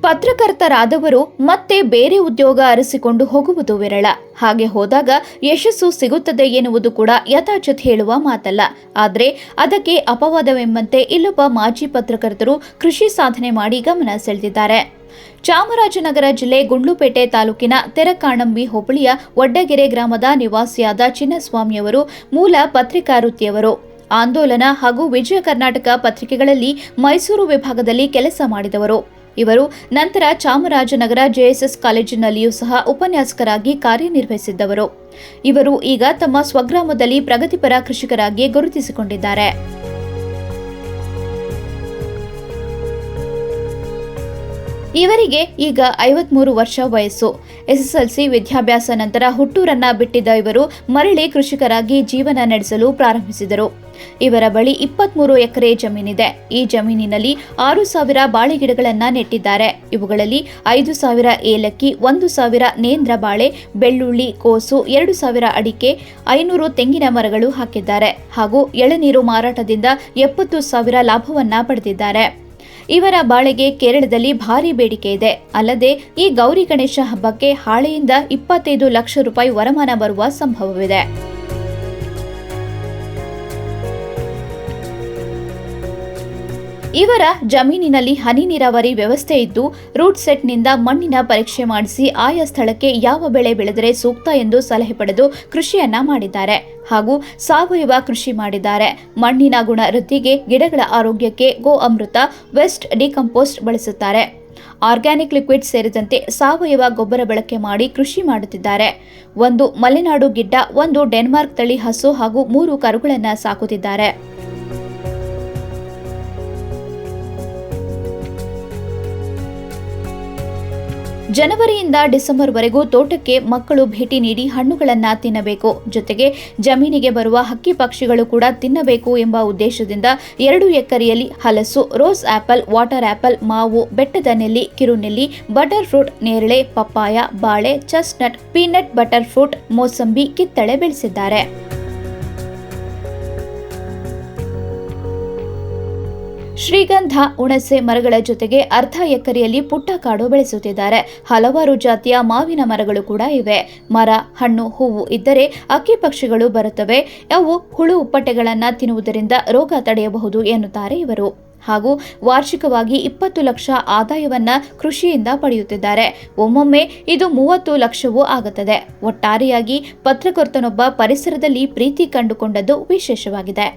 ಪತ್ರಕರ್ತರಾದವರು ಮತ್ತೆ ಬೇರೆ ಉದ್ಯೋಗ ಅರಸಿಕೊಂಡು ಹೋಗುವುದು ವಿರಳ. ಹಾಗೆ ಹೋದಾಗ ಯಶಸ್ಸು ಸಿಗುತ್ತದೆ ಎನ್ನುವುದು ಕೂಡ ಯಥಾಚಿತ್ ಹೇಳುವ ಮಾತಲ್ಲ. ಆದರೆ ಅದಕ್ಕೆ ಅಪವಾದವೆಂಬಂತೆ ಇಲ್ಲೊಬ್ಬ ಮಾಜಿ ಪತ್ರಕರ್ತರು ಕೃಷಿ ಸಾಧನೆ ಮಾಡಿ ಗಮನ ಸೆಳೆದಿದ್ದಾರೆ. ಚಾಮರಾಜನಗರ ಜಿಲ್ಲೆ ಗುಂಡ್ಲುಪೇಟೆ ತಾಲೂಕಿನ ತೆರಕಾಣಂಬಿ ಹೋಬಳಿಯ ವಡ್ಡಗೆರೆ ಗ್ರಾಮದ ನಿವಾಸಿಯಾದ ಚಿನ್ನಸ್ವಾಮಿಯವರು ಮೂಲ ಪತ್ರಿಕಾ ವೃತ್ತಿಯವರು. ಆಂದೋಲನ ಹಾಗೂ ವಿಜಯ ಕರ್ನಾಟಕ ಪತ್ರಿಕೆಗಳಲ್ಲಿ ಮೈಸೂರು ವಿಭಾಗದಲ್ಲಿ ಕೆಲಸ ಮಾಡಿದವರು. ಇವರು ನಂತರ ಚಾಮರಾಜನಗರ ಜೆಎಸ್ಎಸ್ ಕಾಲೇಜಿನಲ್ಲಿಯೂ ಸಹ ಉಪನ್ಯಾಸಕರಾಗಿ ಕಾರ್ಯನಿರ್ವಹಿಸಿದ್ದವರು. ಇವರು ಈಗ ತಮ್ಮ ಸ್ವಗ್ರಾಮದಲ್ಲಿ ಪ್ರಗತಿಪರ ಕೃಷಿಕರಾಗಿ ಗುರುತಿಸಿಕೊಂಡಿದ್ದಾರೆ. ಇವರಿಗೆ ಈಗ 53 ವರ್ಷ ವಯಸ್ಸು. ಎಸ್ಎಸ್ಎಲ್ಸಿ ವಿದ್ಯಾಭ್ಯಾಸ ನಂತರ ಹುಟ್ಟೂರನ್ನ ಬಿಟ್ಟಿದ್ದ ಇವರು ಮರಳಿ ಕೃಷಿಕರಾಗಿ ಜೀವನ ನಡೆಸಲು ಪ್ರಾರಂಭಿಸಿದರು. ಇವರ ಬಳಿ 23 ಎಕರೆ ಜಮೀನಿದೆ. ಈ ಜಮೀನಿನಲ್ಲಿ 6,000 ಬಾಳೆ ಗಿಡಗಳನ್ನ ನೆಟ್ಟಿದ್ದಾರೆ. ಇವುಗಳಲ್ಲಿ 5,000 ಏಲಕ್ಕಿ, 1,000 ನೇಂದ್ರ ಬಾಳೆ, ಬೆಳ್ಳುಳ್ಳಿ, ಕೋಸು, 2,000 ಅಡಿಕೆ, 500 ತೆಂಗಿನ ಮರಗಳು ಹಾಕಿದ್ದಾರೆ. ಹಾಗೂ ಎಳನೀರು ಮಾರಾಟದಿಂದ 70,000 ಲಾಭವನ್ನ ಪಡೆದಿದ್ದಾರೆ. ಇವರ ಬಾಳೆಗೆ ಕೇರಳದಲ್ಲಿ ಭಾರಿ ಬೇಡಿಕೆ ಇದೆ. ಅಲ್ಲದೆ ಈ ಗೌರಿ ಗಣೇಶ ಹಬ್ಬಕ್ಕೆ ಹಾಳೆಯಿಂದ 25 ಲಕ್ಷ ರೂಪಾಯಿ ವರಮಾನ ಬರುವ ಸಂಭವವಿದೆ. ಇವರ ಜಮೀನಿನಲ್ಲಿ ಹನಿ ನೀರಾವರಿ ವ್ಯವಸ್ಥೆ ಇದ್ದು ರೂಟ್ ಸೆಟ್ನಿಂದ ಮಣ್ಣಿನ ಪರೀಕ್ಷೆ ಮಾಡಿಸಿ ಆಯಾ ಸ್ಥಳಕ್ಕೆ ಯಾವ ಬೆಳೆ ಬೆಳೆದರೆ ಸೂಕ್ತ ಎಂದು ಸಲಹೆ ಪಡೆದು ಕೃಷಿಯನ್ನ ಮಾಡಿದ್ದಾರೆ. ಹಾಗೂ ಸಾವಯವ ಕೃಷಿ ಮಾಡಿದ್ದಾರೆ. ಮಣ್ಣಿನ ಗುಣ ವೃದ್ಧಿಗೆ, ಗಿಡಗಳ ಆರೋಗ್ಯಕ್ಕೆ ಗೋ ಅಮೃತ, ವೇಸ್ಟ್ ಡಿಕಂಪೋಸ್ಟ್ ಬಳಸುತ್ತಾರೆ. ಆರ್ಗ್ಯಾನಿಕ್ ಲಿಕ್ವಿಡ್ ಸೇರಿದಂತೆ ಸಾವಯವ ಗೊಬ್ಬರ ಬಳಕೆ ಮಾಡಿ ಕೃಷಿ ಮಾಡುತ್ತಿದ್ದಾರೆ. 1 ಮಲೆನಾಡು ಗಿಡ್ಡ, 1 ಡೆನ್ಮಾರ್ಕ್ ತಳಿ ಹಸು ಹಾಗೂ 3 ಕರುಗಳನ್ನು ಸಾಕುತ್ತಿದ್ದಾರೆ. ಜನವರಿಯಿಂದ ಡಿಸೆಂಬರ್ವರೆಗೂ ತೋಟಕ್ಕೆ ಮಕ್ಕಳು ಭೇಟಿ ನೀಡಿ ಹಣ್ಣುಗಳನ್ನು ತಿನ್ನಬೇಕು. ಜೊತೆಗೆ ಜಮೀನಿಗೆ ಬರುವ ಹಕ್ಕಿ ಪಕ್ಷಿಗಳು ಕೂಡ ತಿನ್ನಬೇಕು ಎಂಬ ಉದ್ದೇಶದಿಂದ 2 ಎಕರೆಯಲ್ಲಿ ಹಲಸು, ರೋಸ್ ಆಪಲ್, ವಾಟರ್ ಆಪಲ್, ಮಾವು, ಬೆಟ್ಟದ ನೆಲ್ಲಿ, ಕಿರುನೆಲ್ಲಿ, ಬಟರ್ ಫ್ರೂಟ್, ನೇರಳೆ, ಪಪ್ಪಾಯ, ಬಾಳೆ, ಚೆಸ್ಟ್ನಟ್, ಪೀನಟ್ ಬಟರ್ ಫ್ರೂಟ್, ಮೋಸಂಬಿ, ಕಿತ್ತಳೆ ಬೆಳೆಸಿದ್ದಾರೆ. ಶ್ರೀಗಂಧ, ಹುಣಸೆ ಮರಗಳ ಜೊತೆಗೆ ಅರ್ಧ ಎಕರೆಯಲ್ಲಿ ಪುಟ್ಟ ಕಾಡು ಬೆಳೆಸುತ್ತಿದ್ದಾರೆ. ಹಲವಾರು ಜಾತಿಯ ಮಾವಿನ ಮರಗಳು ಕೂಡ ಇವೆ. ಮರ, ಹಣ್ಣು, ಹೂವು ಇದ್ದರೆ ಅಕ್ಕಿ ಪಕ್ಷಿಗಳು ಬರುತ್ತವೆ. ಅವು ಹುಳು ಉಪ್ಪಟೆಗಳನ್ನು ತಿನ್ನುವುದರಿಂದ ರೋಗ ತಡೆಯಬಹುದು ಎನ್ನುತ್ತಾರೆ ಇವರು. ಹಾಗೂ ವಾರ್ಷಿಕವಾಗಿ 20 ಲಕ್ಷ ಆದಾಯವನ್ನ ಕೃಷಿಯಿಂದ ಪಡೆಯುತ್ತಿದ್ದಾರೆ. ಒಮ್ಮೊಮ್ಮೆ ಇದು 30 ಲಕ್ಷವೂ ಆಗುತ್ತದೆ. ಒಟ್ಟಾರೆಯಾಗಿ ಪತ್ರಕರ್ತನೊಬ್ಬ ಪರಿಸರದಲ್ಲಿ ಪ್ರೀತಿ ಕಂಡುಕೊಂಡದ್ದು ವಿಶೇಷವಾಗಿದೆ.